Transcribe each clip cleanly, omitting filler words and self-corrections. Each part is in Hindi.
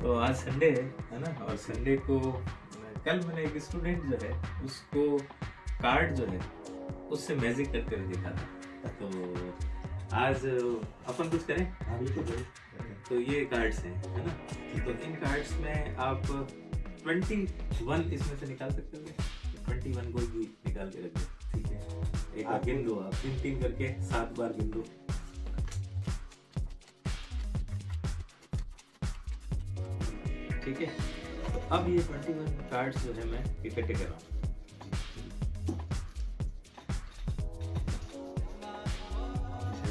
तो आज संडे है ना, और संडे को कल मैंने एक स्टूडेंट जो है उसको कार्ड जो है उससे मैजिक करते हुए देखा था। तो आज अपन कुछ करें। हाँ बिल्कुल। तो ये कार्ड्स हैं, है ना। तो इन कार्ड्स में आप 21 इसमें से निकाल सकते हो। 21 कोई भी निकाल के रख दो, ठीक है। एक बार गिन दो, आप 3-3 करके 7 बार गिन दो। ठीक है। तो अब ये 21 कार्ड्स जो है मैं इकट्ठे कर रहा हूँ।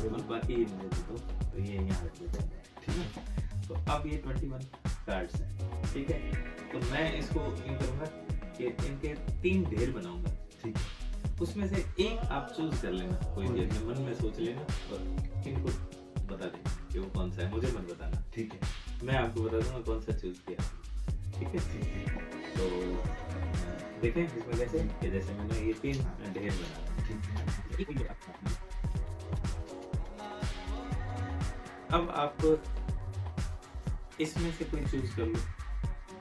और बाकी ये मुझे दे दो, तो ये यहाँ रख देते हैं, ठीक है। तो अब ये 21 कार्ड्स हैं, ठीक है। तो मैं इसको यूँ करूँगा कि इनके 3 ढेर बनाऊंगा, ठीक है। उसमें से एक आप चूज कर लेना, कोई भी अपने मन में सोच लेना और इनको बता देना कि वो कौन सा है। मुझे मत बताना, ठीक है। मैं आपको बता दूंगा कौन सा चूज किया, ठीक है। तो देखें इसमें कैसे कि जैसे मैंने ये 3 ढेर बना, ठीक है। अब आप इसमें से कोई चूज कर लो,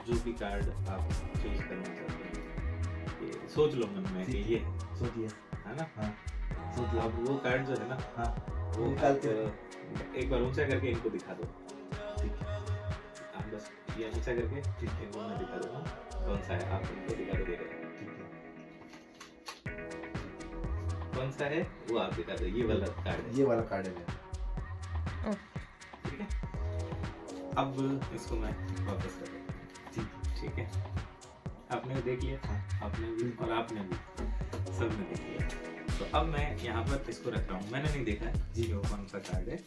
जो भी कार्ड आप चूज करना चाहते हैं। ये सोच लो मन में कि ये सोच लिया, है ना। हाँ सोच लिया। अब वो कार्ड जो है ना, हाँ वो निकालते एक बार ऊंचा करके इनको दिखा दो, ठीक है। आप बस ये ऊंचा करके, ठीक है, इनको मैं दिखा दूंगा कौन सा है। आप इनको दिखा दो, ठीक है। कौन सा है वो आप दिखा दो। ये वाला कार्ड है, ये वाला कार्ड है मेरा। ठीक है। अब इसको मैं वापस कर दूँ, ठीक है। आपने देख लिया, आपने भी और आपने भी, सबने देख लिया। तो अब मैं यहाँ पर इसको रख रहा हूँ। मैंने नहीं देखा है जी वो कौन सा कार्ड है।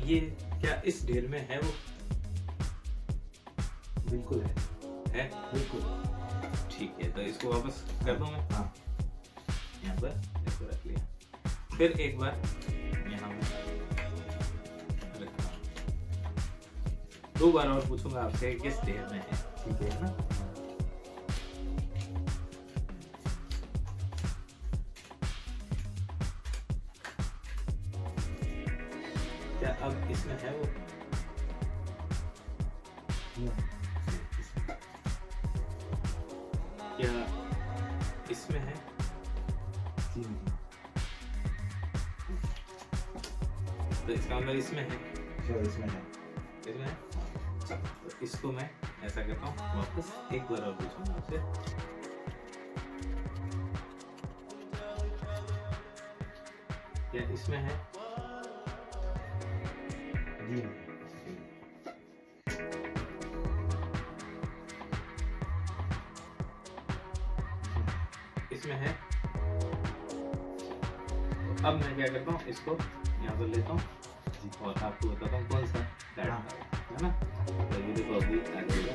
ये क्या इस ढेर में है वो? बिल्कुल है बिल्कुल। ठीक है, तो इसको वापस कर दूं मैं। हाँ यहाँ पर इसको रख लिया। फिर एक बार यहाँ में रखता हूँ। 2 बार और पूछूंगा आपसे किस ढेर में है, ठीक है ना। क्या अब इसमें है वो? क्या इसमें है? जी नहीं। तो इसका मतलब इसमें है, श्योर इसमें है। इसमें है। तो इसको मैं ऐसा करता हूँ, वापस एक बार और पूछूंगा आपसे। क्या इसमें है? जी नहीं। इसमें है। तो अब मैं क्या करता हूँ, इसको यहाँ पर लेता हूँ और आपको बताता हूँ कौन सा कार्ड है ना। तो ये देखो अभी आ जाएगा।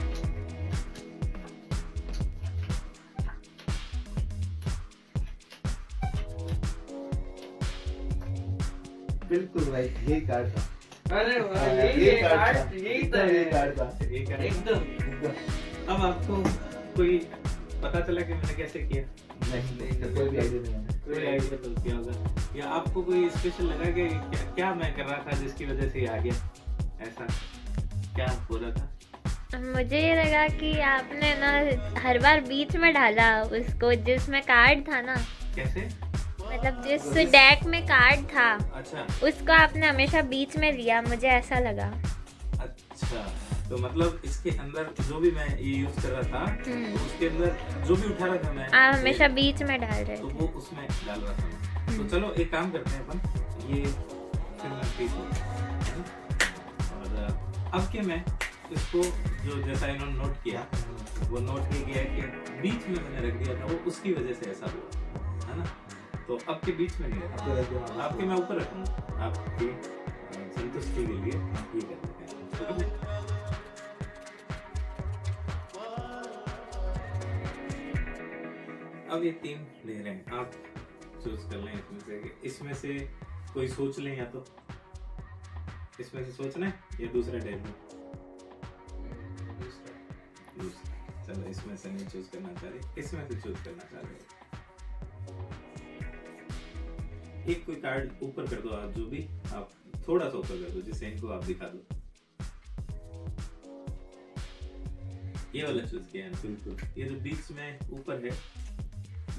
बिल्कुल भाई यही कार्ड था। अरे वाह, हाँ, यही ये है कार्ड कार्ड, था। यही तो ये है। कार्ड था। ये कार्ड एकदम। अब आपको कोई पता चला कि मैंने कैसे किया? नहीं कोई भी आइडिया नहीं है। कोई आइडिया तो किया होगा, या आपको कोई स्पेशल लगा कि क्या मैं कर रहा था जिसकी वजह से ये आ गया? ऐसा क्या हो रहा था? मुझे ये लगा कि आपने ना हर बार बीच में डाला उसको, जिसमें कार्ड था ना, कैसे? मतलब जिस डेक में कार्ड था अच्छा उसको आपने हमेशा बीच में लिया, मुझे ऐसा लगा। अच्छा, तो मतलब इसके अंदर जो भी मैं ये यूज कर रहा था, तो उसके अंदर जो भी उठा रहा था मैं, आप हमेशा बीच में डाल रहे तो थे। वो उसमें डाल रहा था मैं। तो चलो एक काम करते हैं अपन, ये फिर मैं पीस लेता हूं, है ना। और अब के मैं इसको जो जैसा इन्होंने नोट किया, वो नोट ये किया कि बीच में मैंने रख दिया था, वो उसकी वजह से ऐसा हुआ, है ना। तो अब के बीच में नहीं रखा, आपके मैं ऊपर रखूंगा, आपकी संतुष्टि के लिए ये कर देते हैं। अब ये 3 ले रहे हैं, आप चूज कर लें इसमें से। इसमें से कोई सोच लें, या तो इसमें से सोचना है या दूसरा ढेर में। दूसरा चलो इसमें से नहीं चूज करना चाह रहे, इसमें से चूज करना चाह रहे हो। एक कोई कार्ड ऊपर कर दो आप, जो भी आप थोड़ा सा ऊपर कर दो, जिससे इनको आप दिखा दो। ये वाला चूज किया है ना? बिल्कुल। ये जो बीच में ऊपर है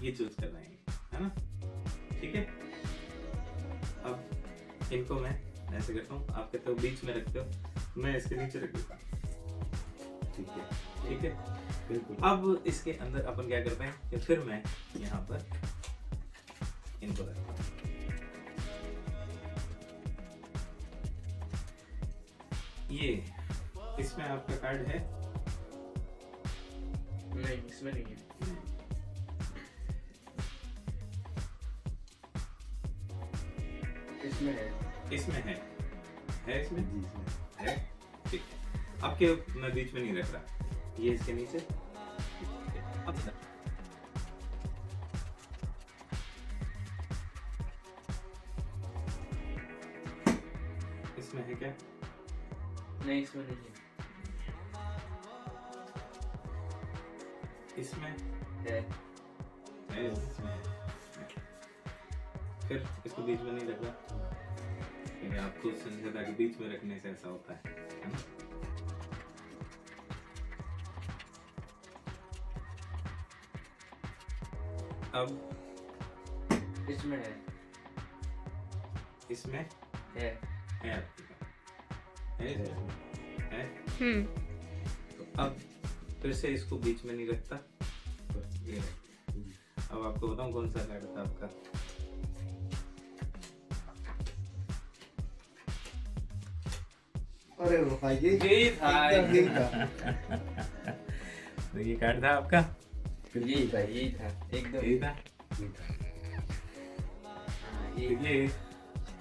ये चूज कर रहे हैं, है ना? ठीक है। अब इनको मैं ऐसे करता हूँ, आप कहते हो बीच में रखते हो, मैं इसके नीचे रख देता हूँ। ठीक है, ठीक है। बिल्कुल। अब इसके अंदर अपन क्या करते हैं कि फिर मैं यहाँ पर इनको रखता हूँ। ये इसमें आपका कार्ड है? नहीं, इसमें नहीं है। इसमें है। इसमें है इसमें जी, इसमें। है, ठीक है। आपके मैं बीच में नहीं रख रहा, ये इसके नीचे। अब इसमें है क्या? नहीं, इसमें नहीं है। इसमें है। है, इसमें है। फिर इसको बीच में नहीं रखना, क्योंकि आपको समझा कि बीच में रखने से ऐसा होता है ना? अब इसमें है। इसमें है। है आपके पास। है इसमें? है। तो अब फिर से इसको बीच में नहीं रखता, ये रखता। अब आपको बताऊं कौन सा कार्ड था आपका? अरे वाह, यही था। एकदम यही था। तो ये कार्ड था आपका? यही था, यही था, एकदम यही था। हाँ, तो ये ये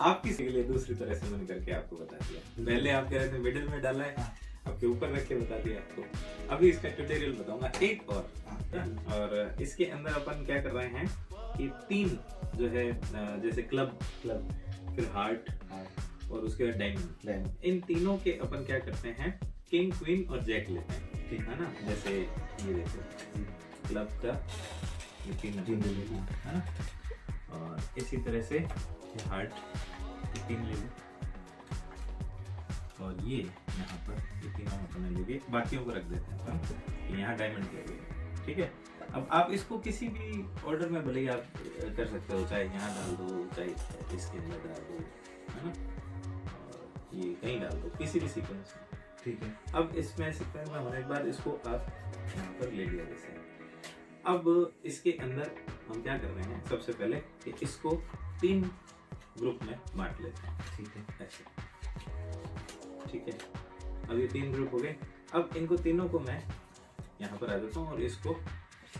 आप किसी के लिए दूसरी तरह से मैंने करके आपको बता दिया। पहले आप कह रहे थे मिडिल में डाला है, आपके ऊपर रख के बता दिया आपको। अभी इसका ट्यूटोरियल बताऊंगा एक और इसके अंदर अपन क्या कर रहे हैं कि 3 जो है जैसे क्लब, फिर हार्ट और उसके बाद डायमंड, इन तीनों के अपन क्या करते हैं, किंग, क्वीन और जैक लेते हैं, ठीक है ना? जैसे ये देखो क्लब का ये 3 नंबर ले लेना, है ना? और इसी तरह से ये हार्ट 3 ले लो, और ये यहाँ पर ये तीनों अपन लेके बाकियों को रख देते हैं अपन, यहाँ डायमंड के लिए, ठीक है? अब आप इसको किसी भी ऑर्डर में भले ही आप कर सकते हो, चाहे यहाँ डाल दो, चाहे इसके अंदर डाल दो, है ना? और ये कहीं डाल दो, किसी भी सीक्वेंस में, ठीक है? अब इसमें सीक्वेंस में होने के बाद इसको आप यहाँ पर ले लिया जैसे। अब इसके अंदर हम क्या कर रहे हैं, सबसे पहले कि इसको 3 ग्रुप में बांट लेते हैं, ठीक है? ऐसे, ठीक है? अब ये 3 ग्रुप हो गए। अब इनको तीनों को मैं यहाँ पर आ जाता हूँ और इसको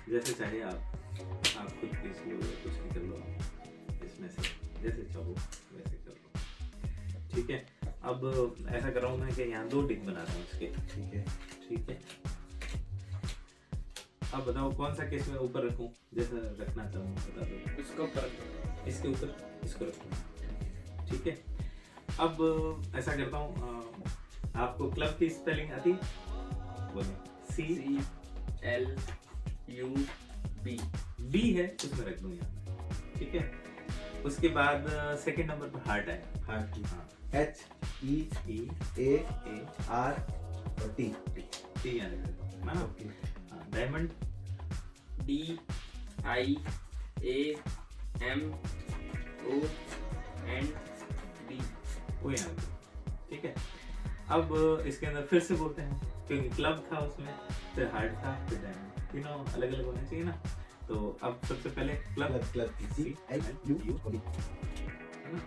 जैसे चाहे आप खुद पीस लो या कुछ भी कर लो, इसमें से जैसे चाहो वैसे कर लो, ठीक है? अब ऐसा कर रहा हूँ मैं कि यहाँ 2 टिक बना रहा हूँ इसके, ठीक है, ठीक है? अब बताओ कौन सा केस में ऊपर रखूँ, जैसा रखना चाहूँ बता दो। इसको पर इसके ऊपर इसको रखूँ, ठीक है? अब ऐसा करता हूँ, आपको क्लब की स्पेलिंग आती है? बोलिए। CLUB बी है, उसमें रख दूँ यहाँ, ठीक है? उसके बाद सेकंड नंबर पर हार्ट आया, हार्ट, हाँ, HEAAR और T यहाँ रख देता हूँ, है ना? डायमंड DIAMOND वो यहाँ रख दो, ठीक है? अब इसके अंदर फिर से बोलते हैं, क्योंकि क्लब था उसमें, फिर हार्ट था, फिर डायमंड, तीनों अलग अलग होने चाहिए ना? तो अब सबसे पहले क्लब, CLUB है ना?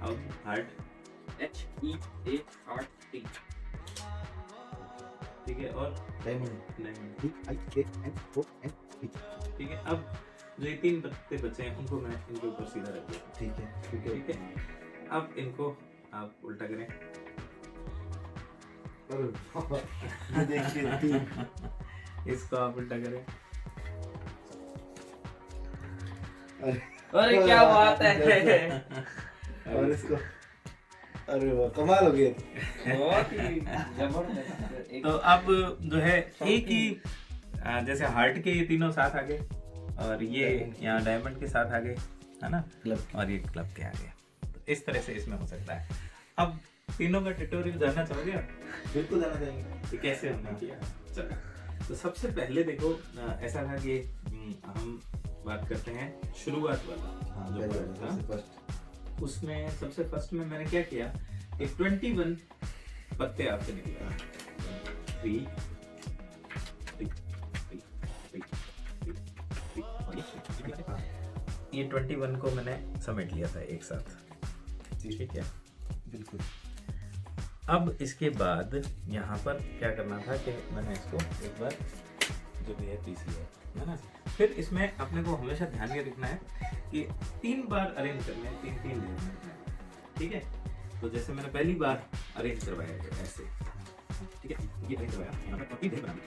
अब हार्ट, HEART ठीक है? और डायमंड डायमंड, DIAMOND ठीक है? अब जो ये 3 पत्ते बचे हैं उनको मैं इनके ऊपर सीधा रख देता हूँ, ठीक है, ठीक है? अब इनको आप उल्टा करें, ये देखिए 3 इसको आप उल्टा करें, अरे क्या बात है। और इसको, अरे वाह, कमाल हो गया। बहुत ही जबरदस्त। तो अब जो है एक ही जैसे हार्ट के ये तीनों साथ आ गए और ये यहाँ डायमंड के साथ आ गए, है ना, क्लब और ये क्लब के आ गए। तो इस तरह से इसमें हो सकता है। अब तीनों का ट्यूटोरियल जानना चाहोगे आप? बिल्कुल जाना चाहेंगे। कि कैसे हमने किया। चलो, तो सबसे पहले देखो ऐसा था कि हम बात करते हैं शुरुआत वाला हाँ, जो पहले part था। सबसे फर्स्ट उसमें सबसे फर्स्ट में मैंने क्या किया, एक 21 पत्ते आपसे निकला। 3 ये 21 को मैंने समेट लिया था एक साथ, ठीक है। बिल्कुल। अब इसके बाद यहाँ पर क्या करना था कि मैंने इसको एक बार जो भी है पीसी है ना, फिर इसमें अपने को हमेशा ध्यान ये रखना है कि 3 बार अरेंज करना है, 3 3 करना है, ठीक है। तो जैसे मैंने पहली बार अरेंज करवाया है ऐसे, ठीक है, ये अरेंज करवाया, यहाँ पर कॉपी ढेर बना दी,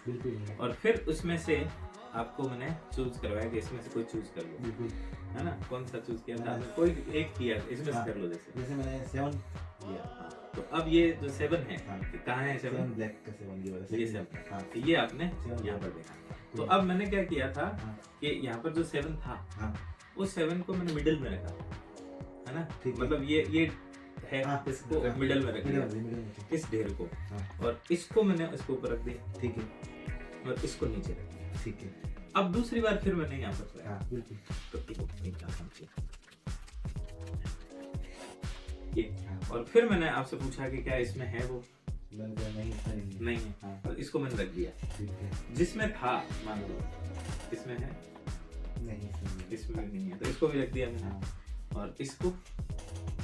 बिल्कुल। और फिर उसमें से आपको मैंने चूज करवाया कि इसमें से कोई चूज कर लो, बिल्कुल। है ना। कौन सा चूज किया था आपने? कोई एक किया, इसमें से हाँ। कर लो जैसे। जैसे मैंने 7 किया। हाँ, तो अब ये जो 7 है, हाँ। कहाँ है 7? 7 ब्लैक का 7 ये वाला। ये 7, हाँ। तो ये आपने 7 यहाँ पर देखा। तो अब मैंने क्या किया था हाँ। कि यहाँ पर जो 7 था, हाँ। उस 7 को मैंने मिडिल में रखा, है ना। ठीक है। मतलब ये है, हाँ, इसको हाँ। मिडिल में रख मिडिल दिया, में, इस ढेर को, हाँ। और इसको मैंने इसको ऊपर रख दिया, ठीक है। और इसको नीचे रख दिया। ठीक है। अब दूसरी बार फिर मैंने यहाँ पर लगाया, हाँ, बिल्कुल। तो एक काम समझिए। ये, हाँ। और फिर मैंने आपसे पूछा कि क्या इसमें है वो? मैंने कहा नहीं, इसमें नहीं। नहीं है, हाँ। और इसको मैंने रख दिया। ठीक है। जिसमें था मान लो इसमें है, नहीं, इसमें नहीं। इसमें नहीं है, तो इसको भी रख दिया मैंने, हाँ। और इसको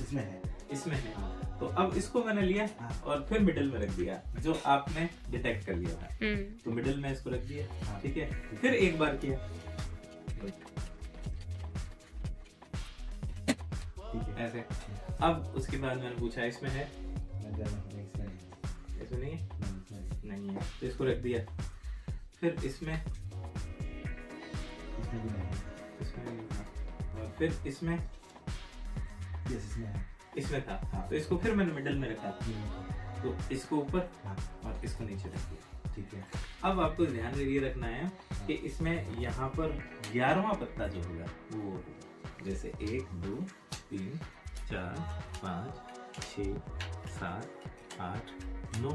इसमें है। इसमें है। हाँ। तो अब इसको मैंने लिया हाँ। और फिर मिडिल में रख दिया, जो आपने डिटेक्ट कर लिया था, तो मिडिल में इसको रख दिया, हाँ। ठीक है। फिर एक बार किया, ठीक है। ऐसे। अब उसके बाद मैंने पूछा इसमें है, मैंने कहा नहीं, इसमें नहीं। इसमें नहीं है, नहीं, इसमें नहीं। नहीं है, तो इसको रख दिया। फिर इसमें इसमें भी नहीं है। इसमें नहीं था, और फिर इसमें यस, इसमें है। इसमें था, हाँ। तो इसको फिर मैंने मिडिल में रखा, हाँ। तो इसको ऊपर हाँ। और इसको नीचे रख दिया। ठीक है। अब आपको ध्यान ये रखना है कि इसमें यहाँ पर 11वां पत्ता जो होगा वो होगा। जैसे 1 2 3 4 5 6 7 8 9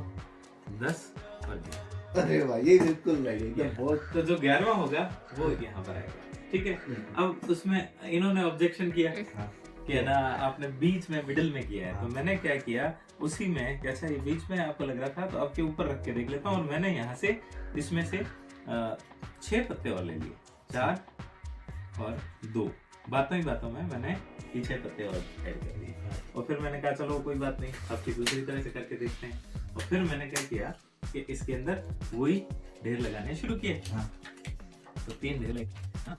10 और 11। अरे भाई, ये बिल्कुल भाई एकदम बहुत। तो जो 11वां होगा वो यहाँ पर आएगा, ठीक है। अब उसमें इन्होंने ऑब्जेक्शन किया हाँ। कि है ना आपने बीच में मिडिल में किया है, तो हाँ। मैंने क्या किया उसी में, अच्छा ये बीच में आपको लग रहा था तो आपके ऊपर रख के देख लेता हूँ, और मैंने यहाँ से इसमें से 6 पत्ते और ले लिए, 4 और 2, बातों ही बातों में मैंने ये 6 पत्ते और ऐड कर दिए। और फिर मैंने कहा चलो कोई बात नहीं, अब की दूसरी तरह से करके देखते हैं। और फिर मैंने क्या किया कि इसके अंदर वही ढेर लगाने शुरू किए। हाँ। तो 3 ढेर लगे, हाँ।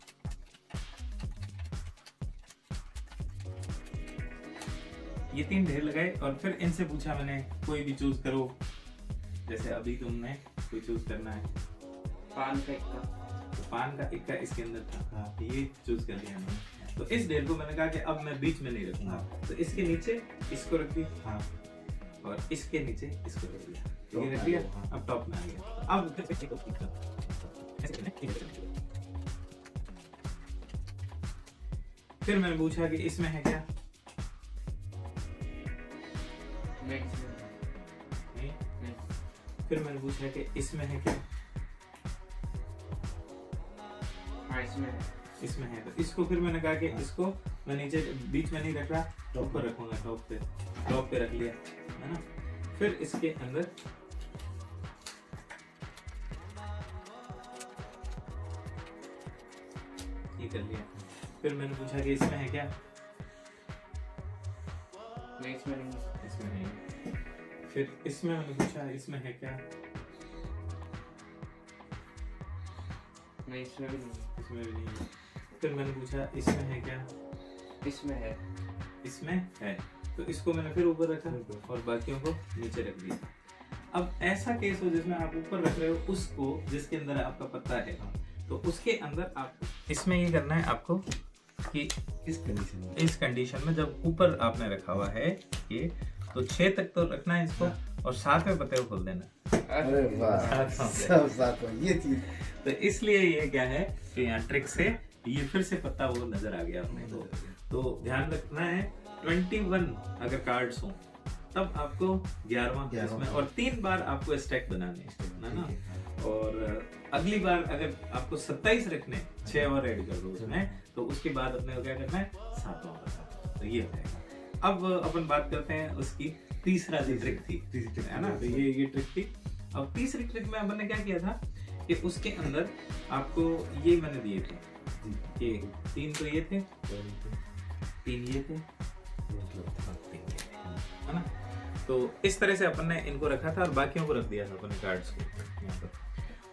ये 3 ढेर लगाए, और फिर इनसे पूछा मैंने कोई भी चूज करो, जैसे अभी तुमने कोई चूज करना है, पान का इक्का। तो पान का इक्का इसके अंदर था, हाँ। तो ये चूज कर लिया मैंने। तो इस ढेर को मैंने कहा कि अब मैं बीच में नहीं रखूंगा, हाँ। तो इसके नीचे इसको रख दिया, हाँ। और इसके नीचे इसको रख दिया, टॉप ये में रख आ दिया। गया, हाँ। अब टॉप में आ गया। अब फिर से ऐसे करना है, ऐसे करना है। फिर मैंने पूछा कि इसमें है क्या? नहीं, नहीं। नहीं। फिर मैंने पूछा कि इसमें है क्या? हाँ, इसमें है। इसमें है, तो इसको फिर मैंने कहा कि इसको मैं नीचे बीच में नहीं रख रहा, ऊपर रखूंगा, टॉप पे रख लिया, है ना। फिर इसके अंदर ये कर लिया। फिर मैंने पूछा कि इसमें है क्या? नहीं, इसमें नहीं है। इसमें नहीं है। फिर इसमें मैंने पूछा इसमें है क्या? नहीं, इसमें भी नहीं है। इसमें भी नहीं है। फिर मैंने पूछा इसमें है क्या? इसमें है। इसमें है, तो इसको मैंने फिर ऊपर रखा और बाकियों को नीचे रख दिया। अब ऐसा केस हो जिसमें आप ऊपर रख रहे हो उसको जिसके अंदर आपका पत्ता है, तो उसके अंदर आप इसमें ये करना है आपको कि इस कंडीशन में जब ऊपर आपने रखा हुआ है ये, तो 6 तक तो रखना है इसको, और 7वें पत्ते को खोल देना। अरे वाह, सब साथ में ये चीज। तो इसलिए ये क्या है कि यहाँ ट्रिक से ये फिर से पत्ता वो नजर आ गया अपने को। तो ध्यान रखना है 21 अगर कार्ड्स हो तब आपको 11वां इसमें, और 3 बार आपको स्टैक बनाने है ना। और अगली बार अगर आपको 27 रखने, 6 और ऐड कर दो उसमें, तो उसके बाद अपने को क्या करना है 7वां पत्ता। तो ये हो जाएगा। अब अपन बात करते हैं उसकी तीसरा जो ट्रिक थी, है ना। तो ये ट्रिक थी। अब तीसरी ट्रिक में अपन ने क्या किया था कि उसके अंदर आपको ये मैंने दिए थे, ये 3 तो ये थे, 3 ये थे, है ना। तो इस तरह से अपन ने इनको रखा था और बाकियों को रख दिया था अपने कार्ड्स को यहाँ पर।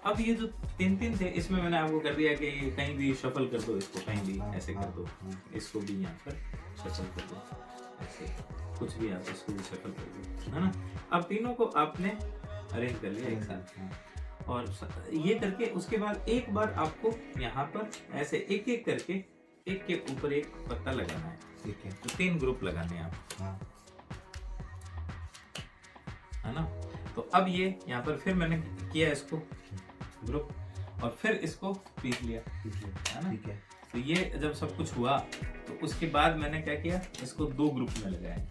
अब ये जो 3 थे इसमें मैंने आपको कर दिया कि कहीं भी शफल कर दो इसको, कहीं भी ऐसे कर दो, इसको भी यहाँ पर शफल कर दो, ऐसे कुछ भी आप इसको भी शफल कर दो, है ना। अब तीनों को आपने अरेंज कर लिया एक साथ, और ये करके उसके बाद एक बार आपको यहाँ पर ऐसे एक एक करके एक के ऊपर एक पत्ता लगाना है। ठीक है, तो 3 ग्रुप लगाने हैं आप, हाँ, है ना। तो अब ये यहाँ पर फिर मैंने किया इसको ग्रुप, और फिर इसको पीस लिया, है ना। ठीक है। तो ये जब सब कुछ हुआ तो उसके बाद मैंने क्या किया, इसको 2 ग्रुप में लगाया,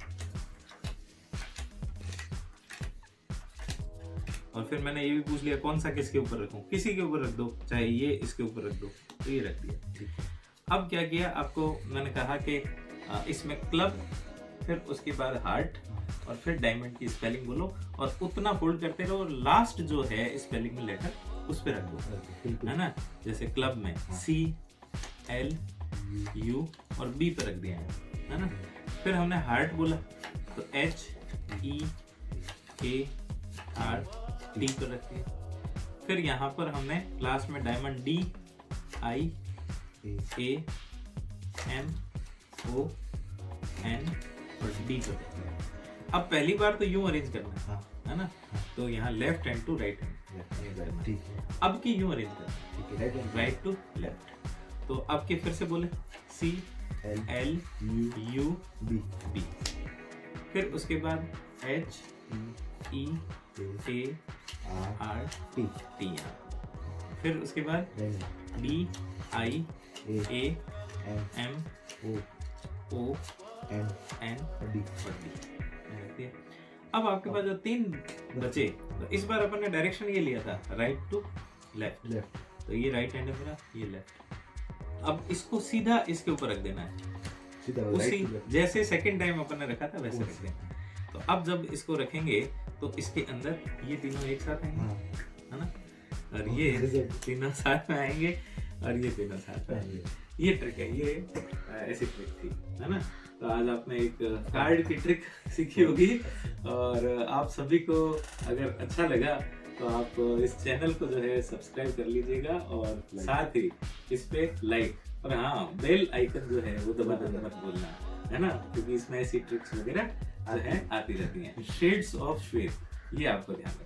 और फिर मैंने ये भी पूछ लिया कौन सा किसके ऊपर रखूं, किसी के ऊपर रख दो, चाहे ये इसके ऊपर रख दो, तो ये रख दिया। अब क्या किया, आपको मैंने कहा कि इसमें क्लब, फिर उसके बाद हार्ट, और फिर डायमंड की स्पेलिंग बोलो, और उतना फोल्ड करते रहो, और लास्ट जो है स्पेलिंग में लेटर उस पे रख दो, है ना। जैसे क्लब में CL U और B पे रख दिया है ना। फिर हमने हार्ट बोला तो HEAR D पर रख दिया। फिर यहाँ पर हमने लास्ट में डायमंड DIAMON और D पर रख दिया। अब पहली बार तो यूं अरेंज करना है ना। तो यहाँ left hand to right hand, ठीक है, अब की यूं अरेंज करना, ठीक है, राइट टू लेफ्ट। तो अब के फिर से बोले CL U B, फिर उसके बाद HEAR T, फिर उसके बाद DIAMON और D। अब आपके पास जो 3 बचे, तो इस बार अपन ने डायरेक्शन ये लिया था राइट टू लेफ्ट, तो ये राइट हैंड है मेरा, ये लेफ्ट। अब इसको सीधा इसके ऊपर रख देना है, उसी जैसे सेकंड टाइम अपन ने रखा था वैसे रख देना। तो अब जब इसको रखेंगे तो इसके अंदर ये तीनों एक साथ आएंगे, है ना, और ये तीनों साथ में आएंगे, और ये तीनों साथ में आएंगे। ये ट्रिक है, ये ऐसी ट्रिक थी, है ना। तो आज आपने एक कार्ड की ट्रिक सीखी होगी, और आप सभी को अगर अच्छा लगा तो आप इस चैनल को जो है सब्सक्राइब कर लीजिएगा, और साथ ही इस पे लाइक, और हाँ बेल आइकन जो है वो दबाना मत भूलना, है ना, क्योंकि इसमें ऐसी ट्रिक्स वगैरह जो है आती रहती हैं। शेड्स ऑफ श्वेत, ये आपको ध्यान रखना।